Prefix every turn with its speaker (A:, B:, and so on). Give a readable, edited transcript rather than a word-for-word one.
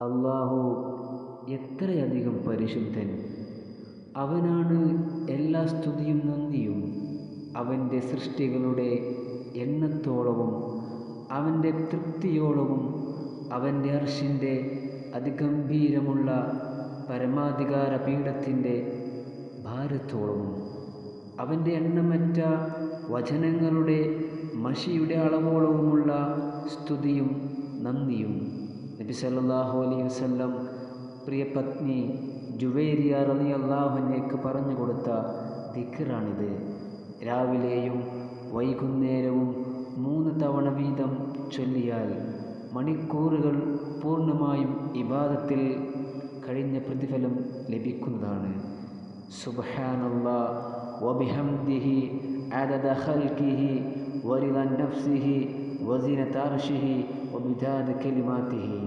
A: അള്ളാഹു എത്രയധികം പരിശുദ്ധൻ! അവനാണ് എല്ലാ സ്തുതിയും നന്ദിയും. അവൻ്റെ സൃഷ്ടികളുടെ എണ്ണത്തോളവും അവൻ്റെ തൃപ്തിയോളവും അവൻ്റെ അർശിൻ്റെ അതിഗംഭീരമുള്ള പരമാധികാര പീഠത്തിൻ്റെ ഭാരത്തോളവും അവൻ്റെ എണ്ണമറ്റ വചനങ്ങളുടെ മഷിയുടെ അളവോളവുമുള്ള സ്തുതിയും നന്ദിയും നബി സല്ലല്ലാഹു അലൈഹി വസല്ലം പ്രിയപത്നി ജുവൈരിയ റളിയല്ലാഹു അൻഹയ്ക്ക് പറഞ്ഞു കൊടുത്ത ദിക്റാണിത്. രാവിലെയും വൈകുന്നേരവും 3 തവണ വീതം ചൊല്ലിയാൽ മണിക്കൂറുകൾ പൂർണ്ണമായും ഇബാദത്തിൽ കഴിഞ്ഞ പ്രതിഫലം ലഭിക്കുന്നതാണ്. സുബ്ഹാനല്ലാഹ് വബിഹംദിഹി അദദ ഖൽഖിഹി വറിദ നഫ്സിഹി വസിനത അർശിഹി വമിദാദ കലിമാതിഹി.